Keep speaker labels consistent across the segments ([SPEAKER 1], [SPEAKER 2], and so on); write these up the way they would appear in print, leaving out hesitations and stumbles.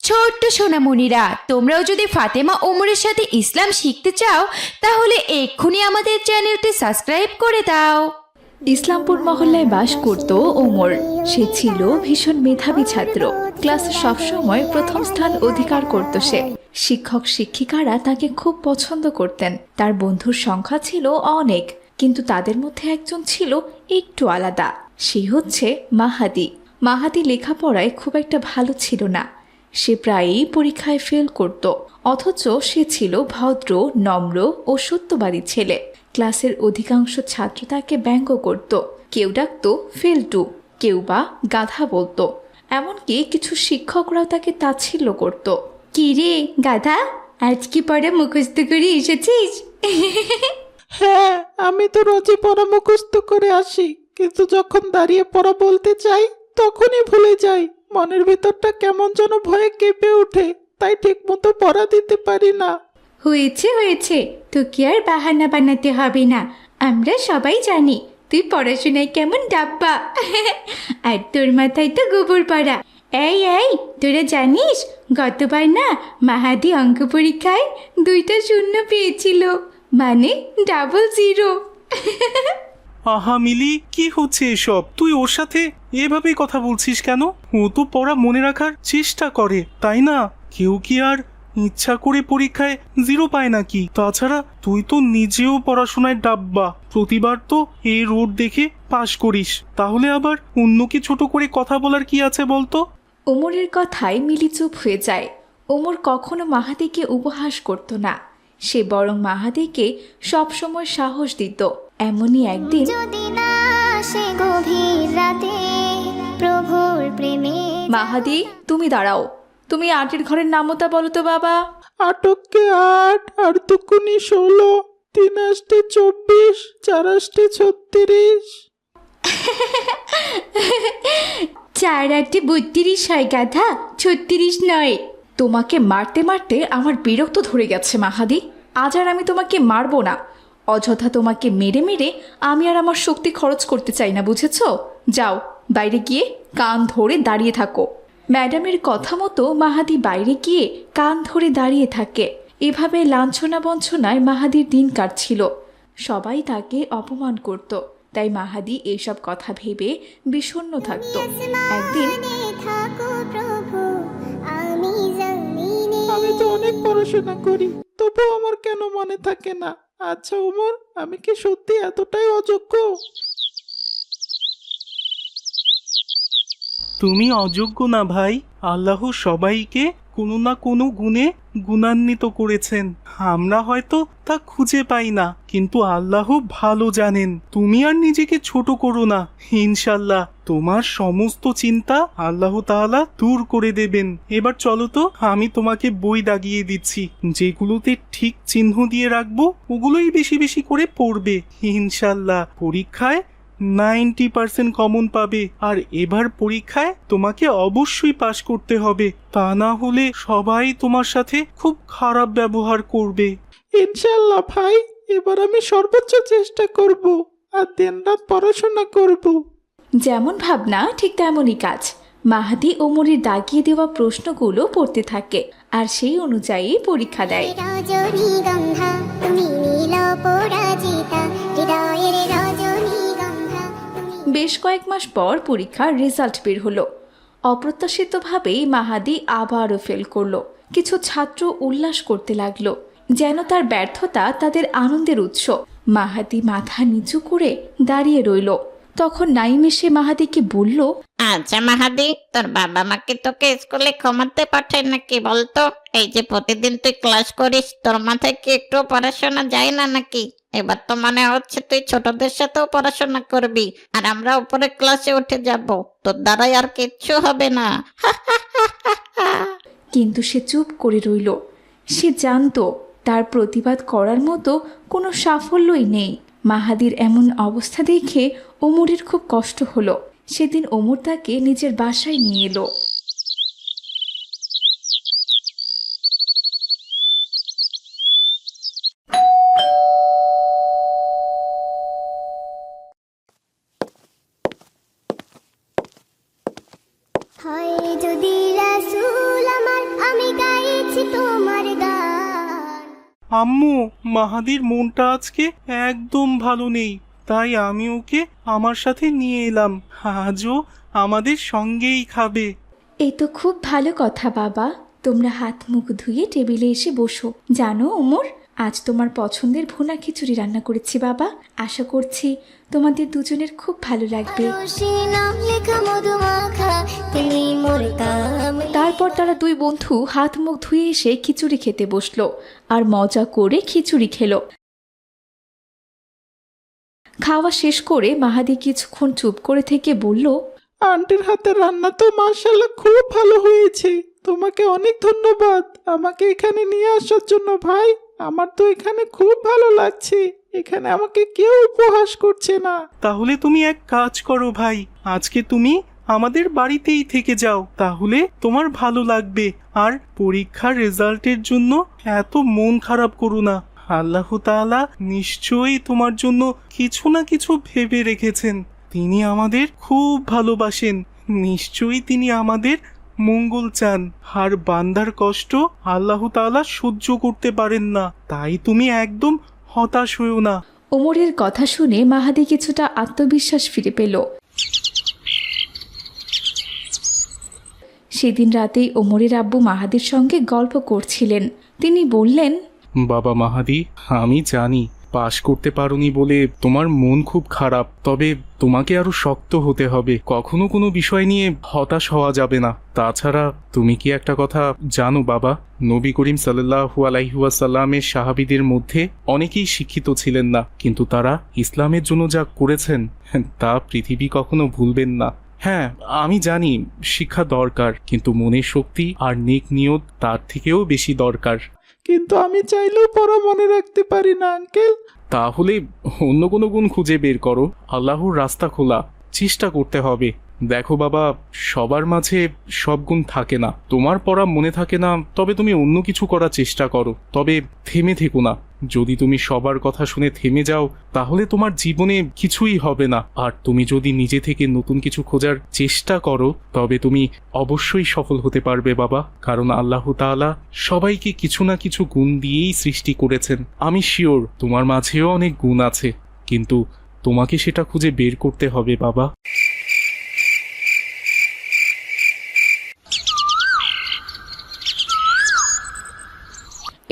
[SPEAKER 1] ছোট্ট সোনামণিরা, তোমরাও যদি ফাতেমা ওমরের সাথে ইসলাম শিখতে চাও তাহলে এক্ষুনি আমাদের চ্যানেলটি সাবস্ক্রাইব করে দাও।
[SPEAKER 2] ইসলামপুর মহল্লায় বাস করত ওমর। সে ছিল ভীষণ মেধাবী ছাত্র। ক্লাসে সবসময় প্রথম স্থান অধিকার করত সে। শিক্ষক শিক্ষিকারা তাকে খুব পছন্দ করতেন। তার বন্ধুর সংখ্যা ছিল অনেক, কিন্তু তাদের মধ্যে একজন ছিল একটু আলাদা। সে হচ্ছে মাহাদি। মাহাদি লেখাপড়ায় খুব একটা ভালো ছিল না। সে প্রায়ই পরীক্ষায় ফেল করত, অথচ সে ছিল ভদ্র, নম্র ও সত্যবাদী ছেলে। ক্লাসের অধিকাংশ ছাত্র তাকে ব্যঙ্গ করত। কেউ ডাকত ফেলটু, কেউ বা গাধা বলতো। এমনকি কিছু শিক্ষকরাও তাকে তাচ্ছিল্য করত। কি রে গাধা, আজ কি পড়া মুখস্থ করে এসেছিস?
[SPEAKER 3] হ্যাঁ, আমি তো রোজই পড়া মুখস্থ করে আসি, কিন্তু যখন দাঁড়িয়ে পড়া বলতে চাই তখনই ভুলে যাই। মনের ভিতরটা কেমন যেন ভয়ে কেঁপে ওঠে, তাই ঠিক মতো পড়া দিতে পারি না।
[SPEAKER 2] হয়েছে হয়েছে, তোকে আর বাহানা বানাতে হবে না। আমরা সবাই জানি তুই পড়াশোনায় কেমন ডাব্বা। আর তোর মাথায় তো গোবর পড়া। এই তোরা জানিস গতবার না মাহাদি অঙ্ক পরীক্ষায় 2টা শূন্য পেয়েছিল, মানে ডাবল জিরো।
[SPEAKER 4] আহা মিলি, কি হচ্ছে এসব? তুই ওর সাথে এভাবেই কথা বলছিস কেন? ও তো পড়া মনে রাখার চেষ্টা করে, তাই না? কেউ কি আর ইচ্ছা করে পরীক্ষায় জিরো পায় নাকি? তাছাড়া তুই তো নিজেও পড়াশোনায় ডাব্বা, প্রতিবার তো এই রোড দেখে পাশ করিস। তাহলে আবার অন্যকে ছোট করে কথা বলার কি আছে বলতো?
[SPEAKER 2] ওমরের কথায় মিলি চুপ হয়ে যায়। ওমর কখনো মাহাদিকে উপহাস করত না, সে বরং মাহাদিকে সবসময় সাহস দিত। এমনই একদিন মাহাদি, তুমি দাঁড়াও। তুমি আটের ঘরের নামতা বলো তো বাবা।
[SPEAKER 3] আটককে 8, আর দুকুনি 16, 3 আষ্টে 24, 4 আষ্টে 36।
[SPEAKER 2] 4 8 32 হয় গাধা, 36 নয়। তোমাকে মারতে মারতে আমার বিরক্ত ধরে গেছে মাহাদি। আজ আর আমি তোমাকে মারবো না। অযথা তোমাকে মেরে মেরে আমি আর আমার শক্তি খরচ করতে চাই না, বুঝেছো? যাও, বাইরে গিয়ে কান ধরে দাঁড়িয়ে থাকো। ম্যাডামের কথা মতো মাহাদি বাইরে গিয়ে কান ধরে দাঁড়িয়ে থাকে। এভাবে লাঞ্ছনা বঞ্চনায় মাহাদির দিন কাটছিল। সবাই তাকে অপমান করত, তাই মাহাদি এইসব কথা ভেবে বিষণ্ণ থাকত। একদিন
[SPEAKER 3] আমি তো অনেক পড়াশোনা করি, তবুও আমার কেন মনে থাকে না? আচ্ছা ওমর, আমি কি সত্যি এতটাই অযোগ্য?
[SPEAKER 4] তুমি অযোগ্য না ভাই। আল্লাহ সবাইকে কোনো না কোনো গুণে গুণান্বিত করেছেন। আমরা হয়তো তা খুঁজে পাই না, কিন্তু আল্লাহ ভালো জানেন। তুমি আর নিজেকে ছোট করো না। ইনশাল্লাহ তোমার সমস্ত চিন্তা আল্লাহ তাআলা দূর করে দেবেন। এবার চলো তো, আমি তোমাকে বই দাগিয়ে দিচ্ছি। যেগুলোতে ঠিক চিহ্ন দিয়ে রাখবো ওগুলোই বেশি বেশি করে পড়বে। ইনশাল্লাহ পরীক্ষায় 90% কমন পাবে। আর এবার পরীক্ষায় তোমাকে অবশ্যই পাশ করতে হবে, তা না হলে সবাই তোমার সাথে খুব খারাপ ব্যবহার করবে।
[SPEAKER 3] ইনশাল্লাহ ভাই, এবার আমি সর্বোচ্চ চেষ্টা করব আর দিনরাত পড়াশোনা করব।
[SPEAKER 2] যেমন ভাবনা ঠিক তেমনই কাজ। মাহাদি ওমরের দাগিয়ে দেওয়া প্রশ্নগুলো পড়তে থাকে আর সেই অনুযায়ী পরীক্ষা দেয়। বেশ কয়েক মাস পর পরীক্ষার রেজাল্ট বের হলো। অপ্রত্যাশিতভাবেই মাহাদি আবারও ফেল করলো। কিছু ছাত্র উল্লাস করতে লাগলো, যেন তার ব্যর্থতা তাদের আনন্দের উৎস। মাহাদি মাথা নিচু করে দাঁড়িয়ে রইল। তখন নাইম এসে মাহাদিকে বলল,
[SPEAKER 5] আচ্ছা মাহাদি, তোর বাবা মাকে তোকে স্কুলে কমাতে পাঠায় নাকি বলতো? এই যে প্রতিদিন তুই ক্লাস করিস, তোর মাথায় কি একটু পড়াশোনা যায় না নাকি? এবার তো মনে হচ্ছে তুই ছোটদের সাথেও পড়াশোনা করবি, আর আমরা উপরে ক্লাসে উঠে যাব। তোর দ্বারাই আর কিচ্ছু হবে না।
[SPEAKER 2] কিন্তু সে চুপ করে রইল। সে জানতো তার প্রতিবাদ করার মতো কোনো সাফল্যই নেই। মাহাদির এমন অবস্থা দেখে ওমরের খুব কষ্ট হলো। সেদিন ওমর তাকে নিজের বাসায় নিয়ে এলো।
[SPEAKER 6] হয় যদি রাসূল আমার
[SPEAKER 4] আম্মু, মাহাদির মনটা আজকে একদম ভালো নেই, তাই আমি ওকে আমার সাথে নিয়ে এলাম। আজও আমাদের সঙ্গেই খাবে।
[SPEAKER 2] এই তো খুব ভালো কথা বাবা। তোমরা হাত মুখ ধুয়ে টেবিলে এসে বসো। জানো ওমর, আজ তোমার পছন্দের ভুনা খিচুড়ি রান্না করেছি বাবা। আশা করছি তোমাদের দুজনের খুব ভালো লাগবে। তারপর তারা দুই বন্ধু হাত মুখ ধুয়ে এসে খিচুড়ি খেতে বসলো আর মজা করে খিচুড়ি খেলো। খাওয়া শেষ করে মাহাদি কিছুক্ষণ চুপ করে থেকে বলল,
[SPEAKER 3] আন্টির হাতের রান্না তো মাশাআল্লাহ খুব ভালো হয়েছে। তোমাকে অনেক ধন্যবাদ আমাকে এখানে নিয়ে আসার জন্য ভাই। আমার তো এখানে খুব ভালো লাগছে। এখানে আমাকে কেউ উপহাস করছে না।
[SPEAKER 4] তাহলে তুমি এক কাজ করো ভাই, আজকে তুমি আমাদের বাড়িতেই থেকে যাও, তাহলে তোমার ভালো লাগবে। আর পরীক্ষার রেজাল্টের জন্য এত মন খারাপ করো না। আল্লাহ তাআলা নিশ্চয়ই তোমার জন্য কিছু না কিছু ভেবে রেখেছেন। তিনি আমাদের খুব ভালোবাসেন, নিশ্চয়ই তিনি আমাদের মঙ্গল চান। আর বান্দার কষ্ট আল্লাহ তাআলা সহ্য করতে পারেন না, তাই তুমি একদম হতাশ হয়েও না।
[SPEAKER 2] ওমরের কথা শুনে মাহাদি কিছুটা আত্মবিশ্বাস ফিরে পেল। সেদিন রাতেই ওমরের আব্বু মাহাদির সঙ্গে গল্প করছিলেন। তিনি বললেন,
[SPEAKER 4] বাবা মাহাদি, আমি জানি পাশ করতে পারোনি বলে তোমার মন খুব খারাপ, তবে তোমাকে আরো শক্ত হতে হবে। কখনো কোনো বিষয় নিয়ে হতাশ হওয়া যাবে না। তাছাড়া তুমি কি একটা কথা জানো বাবা, নবী করিম সাল্লাল্লাহু আলাইহি ওয়াসাল্লামের সাহাবীদের মধ্যে অনেকেই শিক্ষিত ছিলেন না, কিন্তু তারা ইসলামের জন্য যা করেছেন তা পৃথিবী কখনো ভুলবেন না। হ্যাঁ, আমি জানি শিক্ষা দরকার, কিন্তু মনের শক্তি আর নেক নিয়ত তার থেকেও বেশি দরকার।
[SPEAKER 3] কিন্তু আমি চাইলেও পড়া মনে রাখতে পারি না আঙ্কেল।
[SPEAKER 4] তাহলে অন্য কোনো গুণ খুঁজে বের করো। আল্লাহর রাস্তা খোলা, চেষ্টা করতে হবে। দেখো বাবা, সবার মাঝে সব গুণ থাকে না। তোমার পড়া মনে থাকে না, তবে তুমি অন্য কিছু করার চেষ্টা করো, তবে থেমে থেকো না। যদি তুমি সবার কথা শুনে থেমে যাও, তাহলে তোমার জীবনে কিছুই হবে না। আর তুমি যদি নিজে থেকে নতুন কিছু খোঁজার চেষ্টা করো, তবে তুমি অবশ্যই সফল হতে পারবে বাবা। কারণ আল্লাহ তাআলা সবাইকে কিছু না কিছু গুণ দিয়েই সৃষ্টি করেছেন। আমি শিওর তোমার মাঝেও অনেক গুণ আছে, কিন্তু তোমাকে সেটা খুঁজে বের করতে হবে বাবা।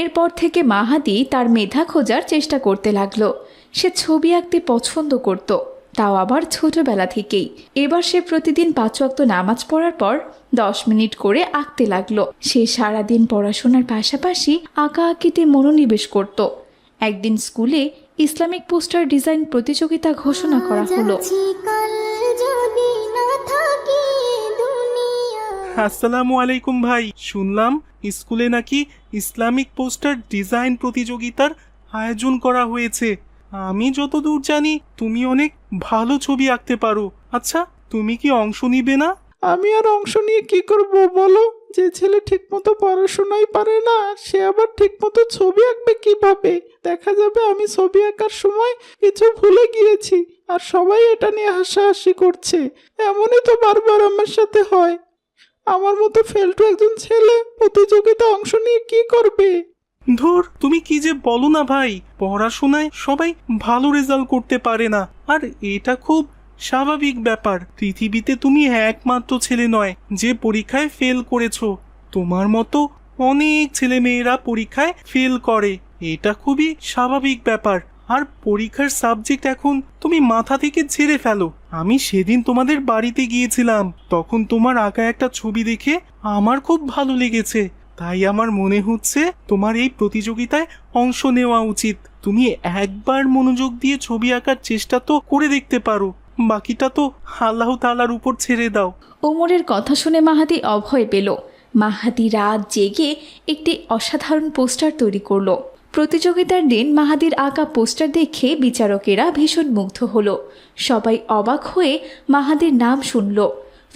[SPEAKER 2] এরপর থেকে মাহাদি তার মেধা খোঁজার চেষ্টা করতে লাগলো। সে ছবি আঁকতে পছন্দ করত, তাও আবার ছোটবেলা থেকেই। এবার সে প্রতিদিন 5 ওয়াক্ত নামাজ পড়ার পর 10 মিনিট করে আঁকতে লাগলো। সে সারাদিন পড়াশোনার পাশাপাশি আঁকাআঁকিতে মনোনিবেশ করত। একদিন স্কুলে ইসলামিক পোস্টার ডিজাইন প্রতিযোগিতা ঘোষণা করা হলো।
[SPEAKER 4] আসসালামু আলাইকুম ভাই, শুনলাম স্কুলে নাকি ইসলামিক পোস্টার ডিজাইন প্রতিযোগিতার আয়োজন করা হয়েছে। আমি যতদূর জানি তুমি অনেক ভালো ছবি আঁকতে পারো। আচ্ছা, তুমি কি অংশ নিবে না?
[SPEAKER 3] আমি আর অংশ নিয়ে কি করব বলো? যে ছেলে ঠিকমতো পড়াশোনাই পারে না, সে আবার ঠিকমতো ছবি আঁকবে কিভাবে? দেখা যাবে আমি ছবি আঁকার সময় কিছু ভুলে গিয়েছি, আর সবাই এটা নিয়ে হাসাহাসি করছে। এমনই তো বারবার আমার সাথে হয়। আমার মতো ফেলটু একজন ছেলে প্রতিযোগিতা অংশ নিয়ে কি করবে?
[SPEAKER 4] ধুর, তুমি কি যে বলো না ভাই, পড়াশোনায় সবাই ভালো রেজাল্ট করতে পারে না, আর এটা খুব স্বাভাবিক ব্যাপার। পৃথিবীতে তুমি একমাত্র ছেলে নয় যে পরীক্ষায় ফেল করেছো। তোমার মতো অনেক ছেলে মেয়েরা পরীক্ষায় ফেল করে, এটা খুবই স্বাভাবিক ব্যাপার। আর পরীক্ষার সাবজেক্ট এখন তুমি মাথা থেকে ঝেড়ে ফেলো। আমি সেদিন তোমাদের বাড়িতে গিয়েছিলাম, তখন তোমার আঁকা একটা ছবি দেখে আমার খুব ভালো লেগেছে, তাই আমার মনে হচ্ছে তোমার এই প্রতিযোগিতায় অংশ নেওয়া উচিত। তুমি একবার মনোযোগ দিয়ে ছবি আঁকার চেষ্টা তো করে দেখতে পারো, বাকিটা তো আল্লাহ তাআলার উপর ছেড়ে দাও।
[SPEAKER 2] ওমরের কথা শুনে মাহাদি অভয় পেল। মাহাদি রাত জেগে একটি অসাধারণ পোস্টার তৈরি করলো। প্রতিযোগিতার দিন মাহাদির আঁকা পোস্টার দেখে বিচারকেরা ভীষণ মুগ্ধ হলো। সবাই অবাক হয়ে মাহাদির নাম শুনল।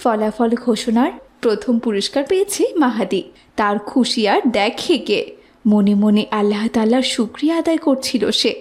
[SPEAKER 2] ফলাফল ঘোষণার প্রথম পুরস্কার পেয়েছে মাহাদি। তার খুশি আর দেখে কে। মনে মনে আল্লাহ তাআলার শুকরিয়া আদায় করছিল সে।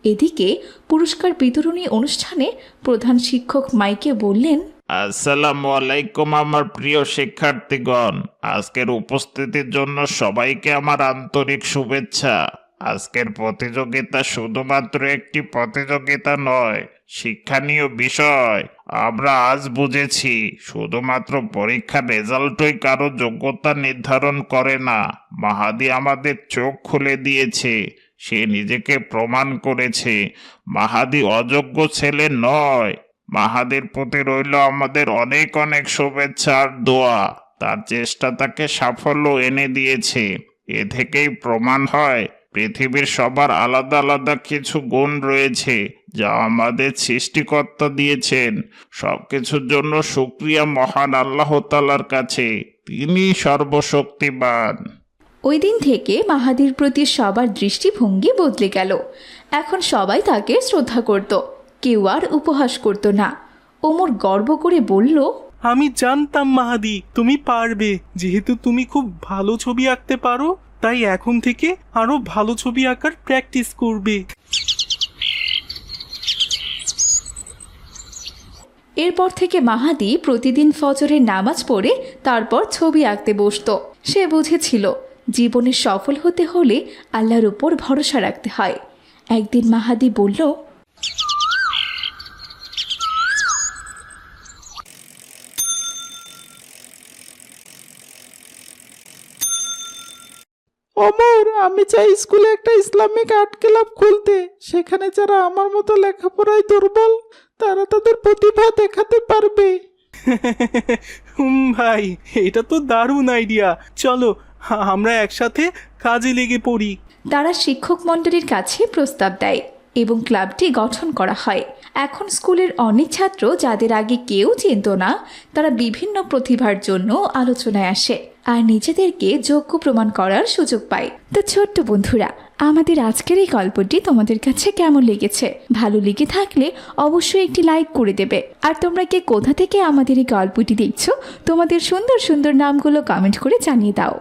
[SPEAKER 2] এদিকে পুরস্কার বিতরণী অনুষ্ঠানে প্রধান শিক্ষক মাইকে বললেন,
[SPEAKER 6] আসসালামু আলাইকুম আমার প্রিয় শিক্ষার্থীগণ, আজকের উপস্থিতির জন্য সবাইকে আমার আন্তরিক শুভেচ্ছা। আজকের প্রতিযোগিতা শুধুমাত্র একটি প্রতিযোগিতা নয়, শিক্ষণীয় বিষয়। আমরা আজ বুঝেছি শুধুমাত্র পরীক্ষার রেজাল্টই কারো যোগ্যতা নির্ধারণ করে না। মাহাদি আমাদের চোখ খুলে দিয়েছে, সে নিজেকে প্রমাণ করেছে। মাহাদি অযোগ্য ছেলে নয়। মাহাদির প্রতি রইল আমাদের অনেক অনেক শুভেচ্ছা আর দোয়া। তার চেষ্টা তাকে সাফল্য এনে দিয়েছে। এ থেকেই প্রমাণ হয় পৃথিবীর সবার আলাদা আলাদা কিছু গুণ রয়েছে যা আমাদের সৃষ্টিকর্তা দিয়েছেন। সবকিছুর জন্য শুকরিয়া মহান আল্লাহ তাআলার কাছে, তিনি সর্বশক্তিমান।
[SPEAKER 2] ওই দিন থেকে মাহাদির প্রতি সবার দৃষ্টিভঙ্গি বদলে গেল। এখন সবাই তাকে শ্রদ্ধা করত, কেউ আর উপহাস করত না। ওমর গর্ব করে বলল,
[SPEAKER 4] আমি জানতাম মাহাদি তুমি পারবে। যেহেতু তুমি খুব ভালো ছবি আঁকতে পারো, তাই এখন থেকে আরো ভালো ছবি আঁকার প্র্যাকটিস করবে।
[SPEAKER 2] এরপর থেকে মাহাদি প্রতিদিন ফজরের নামাজ পড়ে তারপর ছবি আঁকতে বসতো। সে বুঝেছিল জীবনে সফল হতে হলে আল্লাহর উপর ভরসা রাখতে হয়। একদিন মাহাদি বলল,
[SPEAKER 3] ওমর, আমি চাই স্কুলে একটা ইসলামিক আর্ট ক্লাব খুলতে। সেখানে যারা আমার মতো লেখাপড়ায় দুর্বল তারা তাদের প্রতিভা দেখাতে পারবে।
[SPEAKER 4] ভাই, এটা তো দারুণ আইডিয়া। চলো আমরা একসাথে কাজে লেগে পড়ি।
[SPEAKER 2] তারা শিক্ষক মণ্ডলীর কাছে প্রস্তাব দেয় এবং ক্লাবটি গঠন করা হয়। এখন স্কুলের অনেক ছাত্র যাদের আগে কেউ চিনত না, তারা বিভিন্ন প্রতিভার জন্য আলোচনায় আসে আর নিজেদেরকে যোগ্য প্রমাণ করার সুযোগ পায়। তো ছোট্ট বন্ধুরা, আমাদের আজকের এই গল্পটি তোমাদের কাছে কেমন লেগেছে? ভালো লেগে থাকলে অবশ্যই একটি লাইক করে দেবে। আর তোমরা কে কোথা থেকে আমাদের এই গল্পটি দেখছো, তোমাদের সুন্দর সুন্দর নামগুলো কমেন্ট করে জানিয়ে দাও।